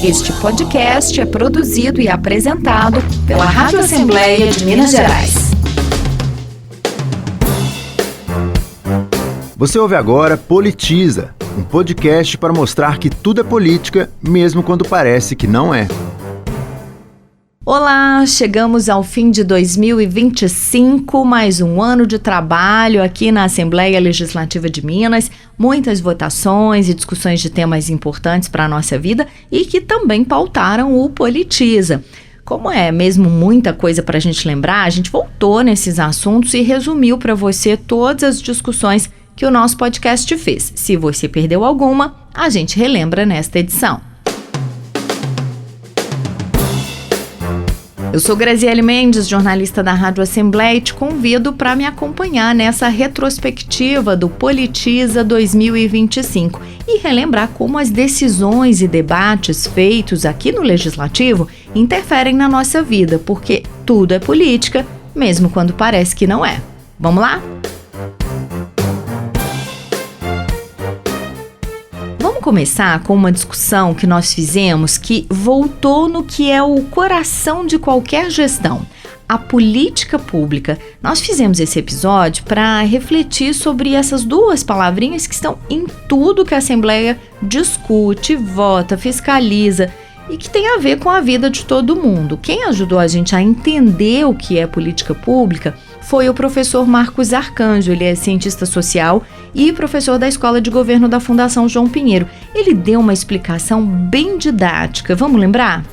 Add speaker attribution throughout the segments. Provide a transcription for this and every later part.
Speaker 1: Este podcast é produzido e apresentado pela Rádio Assembleia de Minas Gerais.
Speaker 2: Você ouve agora Politiza, um podcast para mostrar que tudo é política, mesmo quando parece que não é.
Speaker 1: Olá, chegamos ao fim de 2025, mais um ano de trabalho aqui na Assembleia Legislativa de Minas, muitas votações e discussões de temas importantes para a nossa vida e que também pautaram o Politiza. Como é mesmo muita coisa para a gente lembrar, a gente voltou nesses assuntos e resumiu para você todas as discussões que o nosso podcast fez. Se você perdeu alguma, a gente relembra nesta edição. Eu sou Graziele Mendes, jornalista da Rádio Assembleia, e te convido para me acompanhar nessa retrospectiva do Politiza 2025 e relembrar como as decisões e debates feitos aqui no Legislativo interferem na nossa vida, porque tudo é política, mesmo quando parece que não é. Vamos lá? Vamos começar com uma discussão que nós fizemos que voltou no que é o coração de qualquer gestão, a política pública. Nós fizemos esse episódio para refletir sobre essas duas palavrinhas que estão em tudo que a Assembleia discute, vota, fiscaliza e que tem a ver com a vida de todo mundo. Quem ajudou a gente a entender o que é política pública foi o professor Marcos Arcanjo. Ele é cientista social e professor da Escola de Governo da Fundação João Pinheiro. Ele deu uma explicação bem didática. Vamos lembrar?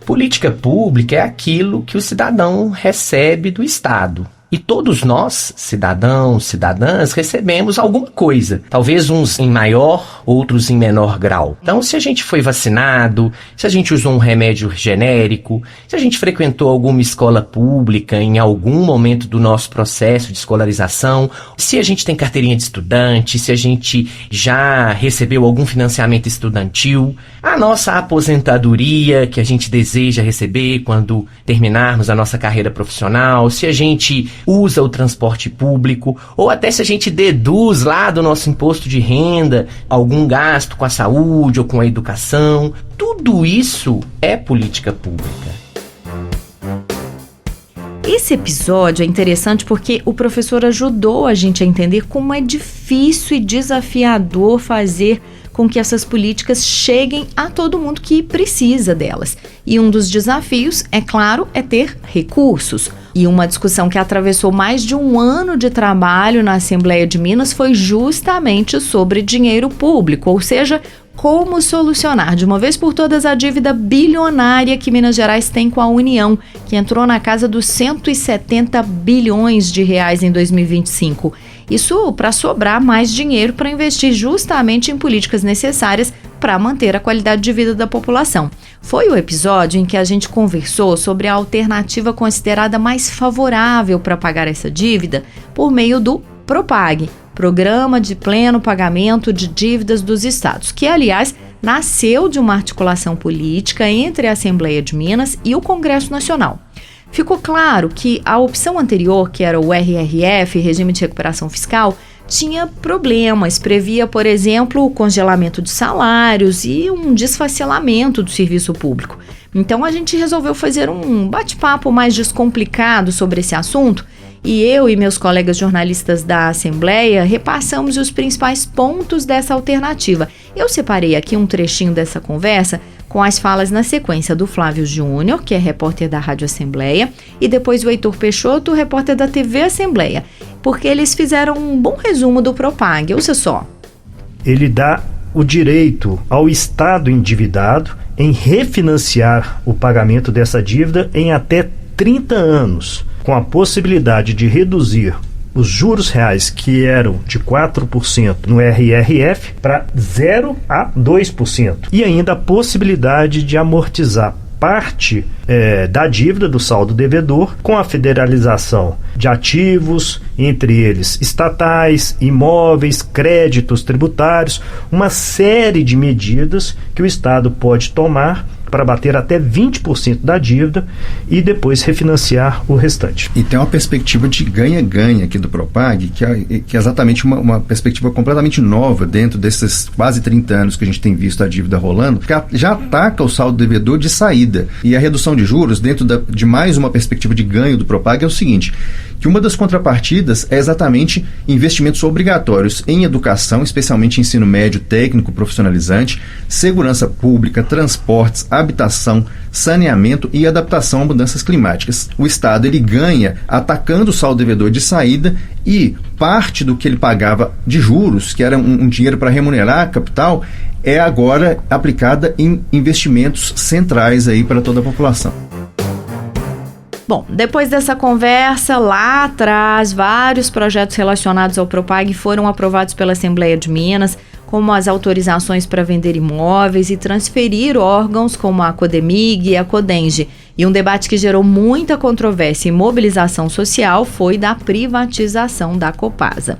Speaker 3: Política pública é aquilo que o cidadão recebe do Estado. E todos nós, cidadãos, cidadãs, recebemos alguma coisa. Talvez uns em maior, outros em menor grau. Então, se a gente foi vacinado, se a gente usou um remédio genérico, se a gente frequentou alguma escola pública em algum momento do nosso processo de escolarização, se a gente tem carteirinha de estudante, se a gente já recebeu algum financiamento estudantil, a nossa aposentadoria que a gente deseja receber quando terminarmos a nossa carreira profissional, se a gente usa o transporte público, ou até se a gente deduz lá do nosso imposto de renda algum gasto com a saúde ou com a educação. Tudo isso é política pública.
Speaker 1: Esse episódio é interessante porque o professor ajudou a gente a entender como é difícil e desafiador fazer com que essas políticas cheguem a todo mundo que precisa delas. E um dos desafios, é claro, é ter recursos. E uma discussão que atravessou mais de um ano de trabalho na Assembleia de Minas foi justamente sobre dinheiro público, ou seja, como solucionar de uma vez por todas a dívida bilionária que Minas Gerais tem com a União, que entrou na casa dos 170 bilhões de reais em 2025. Isso para sobrar mais dinheiro para investir justamente em políticas necessárias para manter a qualidade de vida da população. Foi o episódio em que a gente conversou sobre a alternativa considerada mais favorável para pagar essa dívida por meio do PROPAG, Programa de Pleno Pagamento de Dívidas dos Estados, que, aliás, nasceu de uma articulação política entre a Assembleia de Minas e o Congresso Nacional. Ficou claro que a opção anterior, que era o RRF, Regime de Recuperação Fiscal, tinha problemas, previa, por exemplo, o congelamento de salários e um desfacelamento do serviço público. Então a gente resolveu fazer um bate-papo mais descomplicado sobre esse assunto e eu e meus colegas jornalistas da Assembleia repassamos os principais pontos dessa alternativa. Eu separei aqui um trechinho dessa conversa com as falas na sequência do Flávio Júnior, que é repórter da Rádio Assembleia, e depois o Heitor Peixoto, repórter da TV Assembleia, porque eles fizeram um bom resumo do PROPAG. Ouça só.
Speaker 4: Ele dá o direito ao Estado endividado em refinanciar o pagamento dessa dívida em até 30 anos, com a possibilidade de reduzir os juros reais que eram de 4% no RRF para 0 a 2%. E ainda a possibilidade de amortizar parte da dívida do saldo devedor com a federalização de ativos, entre eles estatais, imóveis, créditos tributários, uma série de medidas que o Estado pode tomar para bater até 20% da dívida e depois refinanciar o restante.
Speaker 5: E tem uma perspectiva de ganha-ganha aqui do Propag, que é exatamente uma perspectiva completamente nova dentro desses quase 30 anos que a gente tem visto a dívida rolando, que já ataca o saldo devedor de saída. E a redução de juros, dentro de mais uma perspectiva de ganho do Propag, é o seguinte, que uma das contrapartidas é exatamente investimentos obrigatórios em educação, especialmente ensino médio, técnico, profissionalizante, segurança pública, transportes, habitação, saneamento e adaptação a mudanças climáticas. O Estado ele ganha atacando o saldo devedor de saída e parte do que ele pagava de juros, que era um dinheiro para remunerar a capital, é agora aplicada em investimentos centrais aí para toda a população.
Speaker 1: Bom, depois dessa conversa, lá atrás, vários projetos relacionados ao Propag foram aprovados pela Assembleia de Minas, como as autorizações para vender imóveis e transferir órgãos como a Codemig e a Codenge. E um debate que gerou muita controvérsia e mobilização social foi da privatização da Copasa.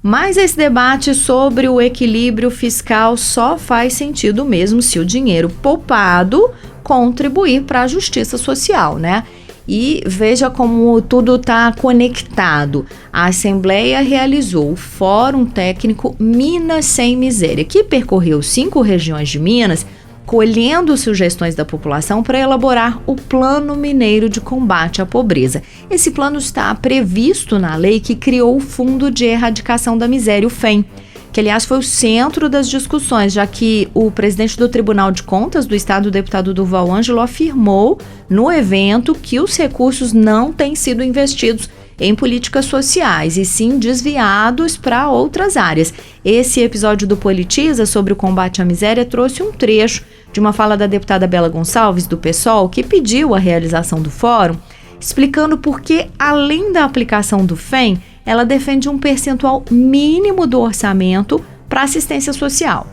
Speaker 1: Mas esse debate sobre o equilíbrio fiscal só faz sentido mesmo se o dinheiro poupado contribuir para a justiça social, né? E veja como tudo está conectado. A Assembleia realizou o Fórum Técnico Minas Sem Miséria, que percorreu 5 regiões de Minas, colhendo sugestões da população para elaborar o Plano Mineiro de Combate à Pobreza. Esse plano está previsto na lei que criou o Fundo de Erradicação da Miséria, o FEM, que aliás foi o centro das discussões, já que o presidente do Tribunal de Contas do Estado, o deputado Durval Ângelo, afirmou no evento que os recursos não têm sido investidos em políticas sociais e sim desviados para outras áreas. Esse episódio do Politiza sobre o combate à miséria trouxe um trecho de uma fala da deputada Bela Gonçalves, do PSOL, que pediu a realização do fórum, explicando por que, além da aplicação do FEM, ela defende um percentual mínimo do orçamento para assistência social.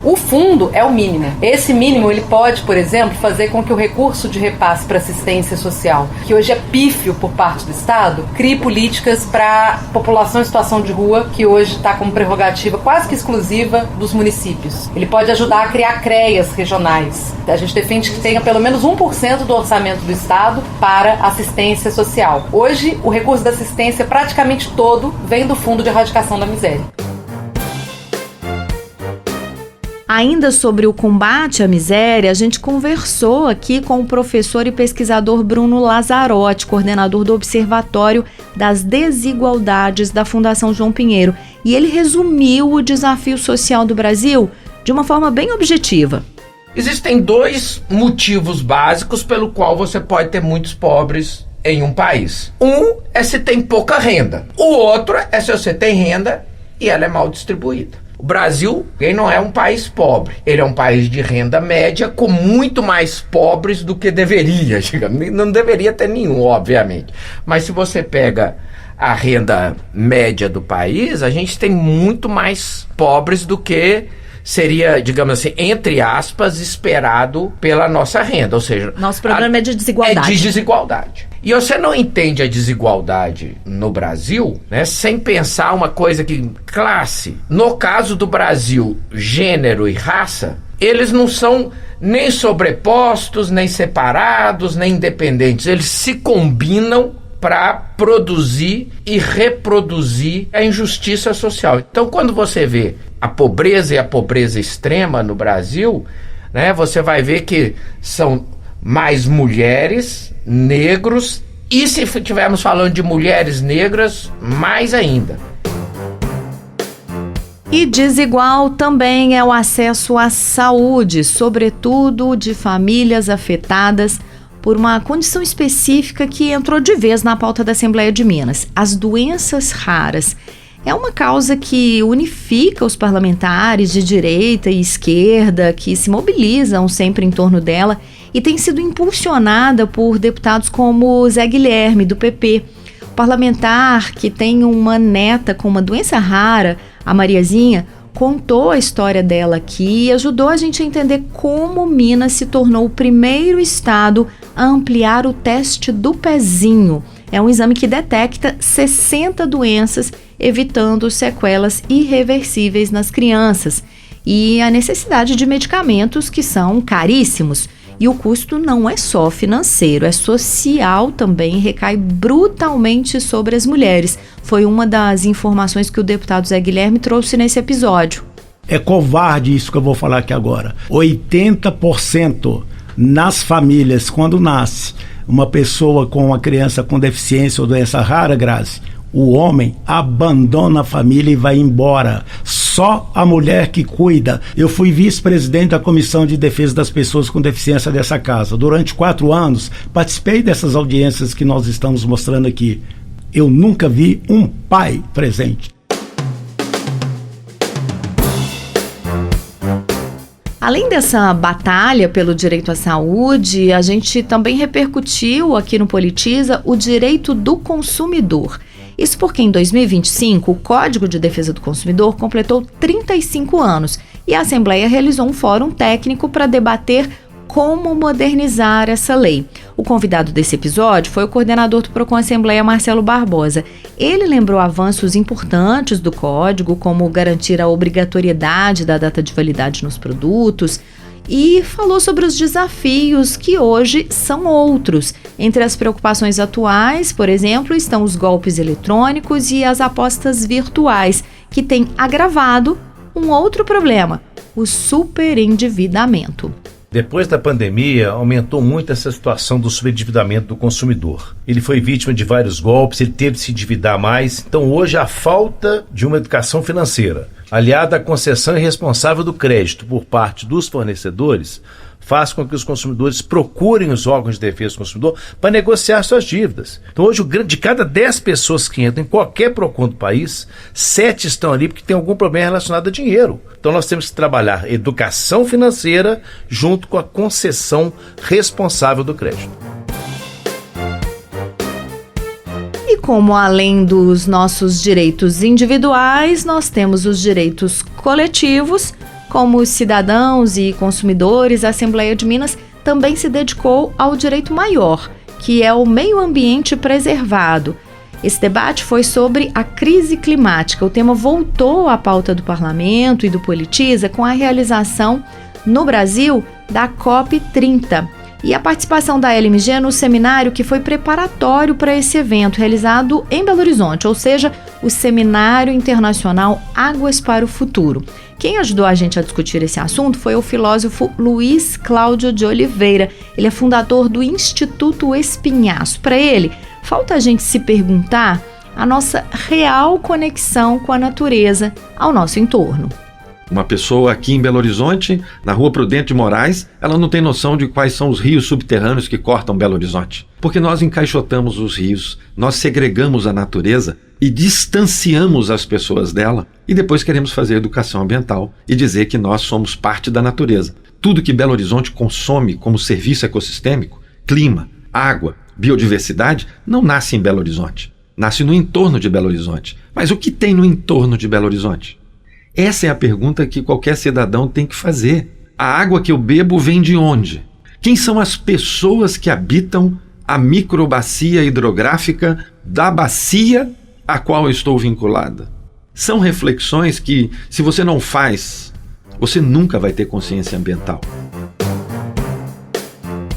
Speaker 6: O fundo é o mínimo. Esse mínimo ele pode, por exemplo, fazer com que o recurso de repasse para assistência social, que hoje é pífio por parte do Estado, crie políticas para a população em situação de rua, que hoje está como prerrogativa quase que exclusiva dos municípios. Ele pode ajudar a criar CREAs regionais. A gente defende que tenha pelo menos 1% do orçamento do Estado para assistência social. Hoje, o recurso da assistência praticamente todo vem do Fundo de Erradicação da Miséria.
Speaker 1: Ainda sobre o combate à miséria, a gente conversou aqui com o professor e pesquisador Bruno Lazzarotti, coordenador do Observatório das Desigualdades da Fundação João Pinheiro. E ele resumiu o desafio social do Brasil de uma forma bem objetiva.
Speaker 3: Existem 2 motivos básicos pelo qual você pode ter muitos pobres em um país. Um é se tem pouca renda. O outro é se você tem renda e ela é mal distribuída. O Brasil, ele não é um país pobre, ele é um país de renda média com muito mais pobres do que deveria, não deveria ter nenhum, obviamente, mas se você pega a renda média do país, a gente tem muito mais pobres do que seria, digamos assim, entre aspas, esperado pela nossa renda, ou seja...
Speaker 1: Nosso problema é de desigualdade.
Speaker 3: É de desigualdade. E você não entende a desigualdade no Brasil, né, sem pensar uma coisa que classe. No caso do Brasil, gênero e raça, eles não são nem sobrepostos, nem separados, nem independentes. Eles se combinam para produzir e reproduzir a injustiça social. Então, quando você vê a pobreza e a pobreza extrema no Brasil, né, você vai ver que são mais mulheres, negros, e se estivermos falando de mulheres negras, mais ainda.
Speaker 1: E desigual também é o acesso à saúde, sobretudo de famílias afetadas por uma condição específica que entrou de vez na pauta da Assembleia de Minas: as doenças raras. É uma causa que unifica os parlamentares de direita e esquerda, que se mobilizam sempre em torno dela, e tem sido impulsionada por deputados como Zé Guilherme, do PP. O parlamentar, que tem uma neta com uma doença rara, a Mariazinha, contou a história dela aqui e ajudou a gente a entender como Minas se tornou o primeiro estado a ampliar o teste do pezinho. É um exame que detecta 60 doenças, evitando sequelas irreversíveis nas crianças. E a necessidade de medicamentos que são caríssimos. E o custo não é só financeiro, é social também, recai brutalmente sobre as mulheres. Foi uma das informações que o deputado Zé Guilherme trouxe nesse episódio.
Speaker 7: É covarde isso que eu vou falar aqui agora. 80% nas famílias, quando nasce uma pessoa com uma criança com deficiência ou doença rara, Grazi, o homem abandona a família e vai embora. Só a mulher que cuida. Eu fui vice-presidente da Comissão de Defesa das Pessoas com Deficiência dessa casa. Durante 4 anos, participei dessas audiências que nós estamos mostrando aqui. Eu nunca vi um pai presente.
Speaker 1: Além dessa batalha pelo direito à saúde, a gente também repercutiu aqui no Politiza o direito do consumidor. Isso porque em 2025 o Código de Defesa do Consumidor completou 35 anos e a Assembleia realizou um fórum técnico para debater como modernizar essa lei. O convidado desse episódio foi o coordenador do Procon Assembleia, Marcelo Barbosa. Ele lembrou avanços importantes do Código, como garantir a obrigatoriedade da data de validade nos produtos, e falou sobre os desafios que hoje são outros. Entre as preocupações atuais, por exemplo, estão os golpes eletrônicos e as apostas virtuais, que têm agravado um outro problema, o superendividamento.
Speaker 8: Depois da pandemia, aumentou muito essa situação do superendividamento do consumidor. Ele foi vítima de vários golpes, ele teve de se endividar mais. Então hoje a falta de uma educação financeira, aliada à concessão irresponsável do crédito por parte dos fornecedores, faz com que os consumidores procurem os órgãos de defesa do consumidor para negociar suas dívidas. Então hoje, de cada 10 pessoas que entram em qualquer PROCON do país, 7 estão ali porque tem algum problema relacionado a dinheiro. Então nós temos que trabalhar educação financeira junto com a concessão responsável do crédito.
Speaker 1: E como além dos nossos direitos individuais, nós temos os direitos coletivos. Como cidadãos e consumidores, a Assembleia de Minas também se dedicou ao direito maior, que é o meio ambiente preservado. Esse debate foi sobre a crise climática. O tema voltou à pauta do Parlamento e do Politiza com a realização no Brasil da COP30 e a participação da LMG no seminário que foi preparatório para esse evento, realizado em Belo Horizonte, ou seja, o Seminário Internacional Águas para o Futuro. Quem ajudou a gente a discutir esse assunto foi o filósofo Luiz Cláudio de Oliveira. Ele é fundador do Instituto Espinhaço. Para ele, falta a gente se perguntar a nossa real conexão com a natureza ao nosso entorno.
Speaker 9: Uma pessoa aqui em Belo Horizonte, na Rua Prudente de Moraes, ela não tem noção de quais são os rios subterrâneos que cortam Belo Horizonte. Porque nós encaixotamos os rios, nós segregamos a natureza e distanciamos as pessoas dela e depois queremos fazer educação ambiental e dizer que nós somos parte da natureza. Tudo que Belo Horizonte consome como serviço ecossistêmico, clima, água, biodiversidade, não nasce em Belo Horizonte. Nasce no entorno de Belo Horizonte. Mas o que tem no entorno de Belo Horizonte? Essa é a pergunta que qualquer cidadão tem que fazer. A água que eu bebo vem de onde? Quem são as pessoas que habitam a microbacia hidrográfica da bacia a qual eu estou vinculada? São reflexões que, se você não faz, você nunca vai ter consciência ambiental.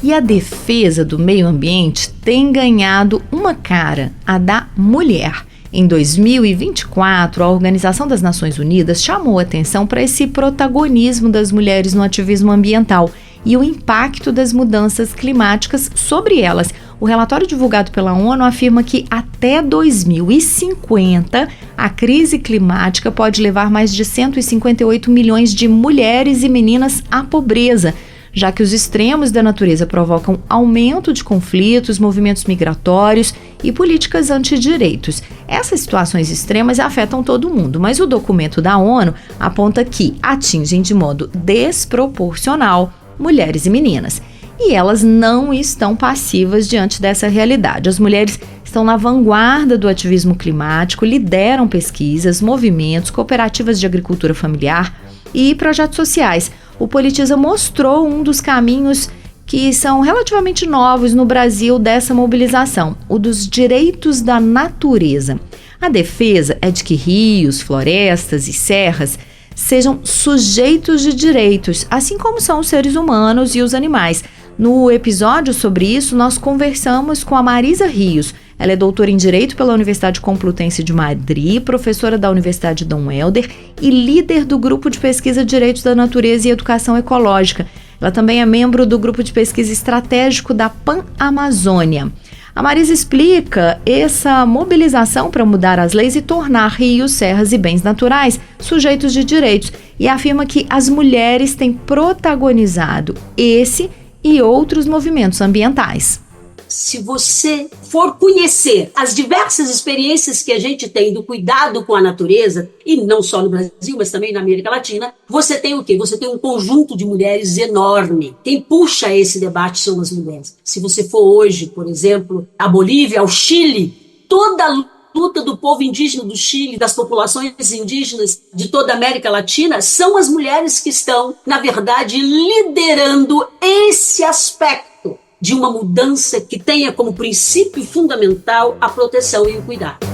Speaker 1: E a defesa do meio ambiente tem ganhado uma cara, a da mulher. Em 2024, a Organização das Nações Unidas chamou atenção para esse protagonismo das mulheres no ativismo ambiental e o impacto das mudanças climáticas sobre elas. O relatório divulgado pela ONU afirma que até 2050, a crise climática pode levar mais de 158 milhões de mulheres e meninas à pobreza, já que os extremos da natureza provocam aumento de conflitos, movimentos migratórios e políticas antidireitos. Essas situações extremas afetam todo mundo, mas o documento da ONU aponta que atingem de modo desproporcional mulheres e meninas. E elas não estão passivas diante dessa realidade. As mulheres estão na vanguarda do ativismo climático, lideram pesquisas, movimentos, cooperativas de agricultura familiar e projetos sociais. O Politiza mostrou um dos caminhos que são relativamente novos no Brasil dessa mobilização, o dos direitos da natureza. A defesa é de que rios, florestas e serras sejam sujeitos de direitos, assim como são os seres humanos e os animais. No episódio sobre isso, nós conversamos com a Marisa Rios. Ela é doutora em Direito pela Universidade Complutense de Madrid, professora da Universidade Dom Helder e líder do Grupo de Pesquisa de Direitos da Natureza e Educação Ecológica. Ela também é membro do Grupo de Pesquisa Estratégico da Pan-Amazônia. A Marisa explica essa mobilização para mudar as leis e tornar rios, serras e bens naturais sujeitos de direitos e afirma que as mulheres têm protagonizado esse e outros movimentos ambientais.
Speaker 10: Se você for conhecer as diversas experiências que a gente tem do cuidado com a natureza, e não só no Brasil, mas também na América Latina, você tem o quê? Você tem um conjunto de mulheres enorme. Quem puxa esse debate são as mulheres. Se você for hoje, por exemplo, à Bolívia, ao Chile, toda a luta do povo indígena do Chile, das populações indígenas de toda a América Latina, são as mulheres que estão, na verdade, liderando esse aspecto de uma mudança que tenha como princípio fundamental a proteção e o cuidado.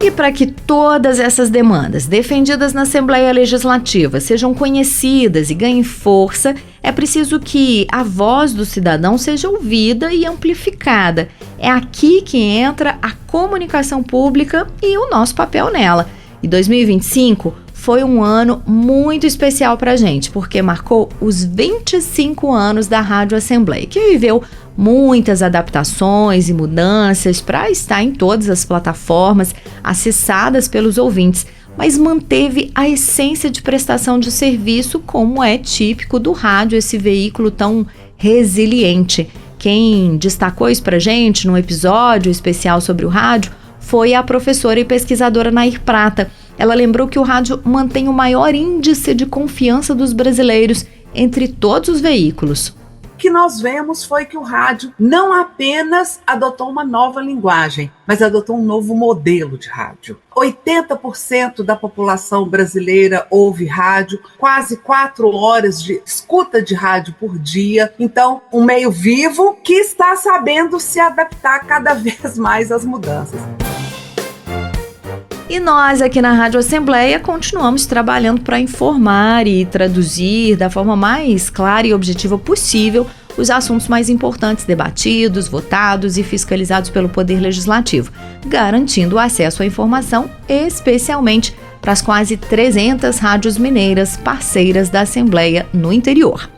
Speaker 1: E para que todas essas demandas defendidas na Assembleia Legislativa sejam conhecidas e ganhem força, é preciso que a voz do cidadão seja ouvida e amplificada. É aqui que entra a comunicação pública e o nosso papel nela. E 2025 foi um ano muito especial para a gente, porque marcou os 25 anos da Rádio Assembleia, que viveu muitas adaptações e mudanças para estar em todas as plataformas acessadas pelos ouvintes, mas manteve a essência de prestação de serviço, como é típico do rádio, esse veículo tão resiliente. Quem destacou isso para a gente no episódio especial sobre o rádio foi a professora e pesquisadora Nair Prata. Ela lembrou que o rádio mantém o maior índice de confiança dos brasileiros entre todos os veículos.
Speaker 11: O que nós vemos foi que o rádio não apenas adotou uma nova linguagem, mas adotou um novo modelo de rádio. 80% da população brasileira ouve rádio, quase 4 horas de escuta de rádio por dia. Então, um meio vivo que está sabendo se adaptar cada vez mais às mudanças.
Speaker 1: E nós aqui na Rádio Assembleia continuamos trabalhando para informar e traduzir da forma mais clara e objetiva possível os assuntos mais importantes debatidos, votados e fiscalizados pelo Poder Legislativo, garantindo o acesso à informação, especialmente para as quase 300 rádios mineiras parceiras da Assembleia no interior.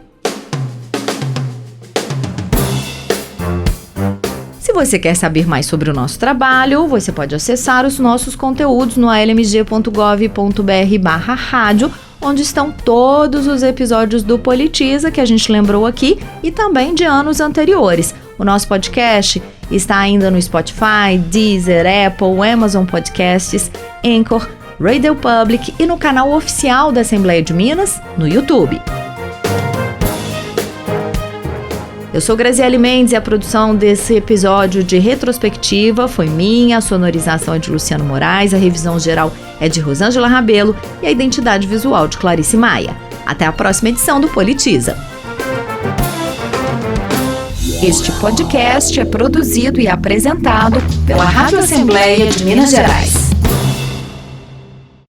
Speaker 1: Se você quer saber mais sobre o nosso trabalho, você pode acessar os nossos conteúdos no almg.gov.br/rádio, onde estão todos os episódios do Politiza que a gente lembrou aqui e também de anos anteriores. O nosso podcast está ainda no Spotify, Deezer, Apple, Amazon Podcasts, Anchor, Radio Public e no canal oficial da Assembleia de Minas, no YouTube. Eu sou Graziele Mendes e a produção desse episódio de retrospectiva foi minha, a sonorização é de Luciano Moraes, a revisão geral é de Rosângela Rabelo e a identidade visual de Clarice Maia. Até a próxima edição do Politiza. Este podcast é produzido e apresentado pela Rádio Assembleia de Minas Gerais.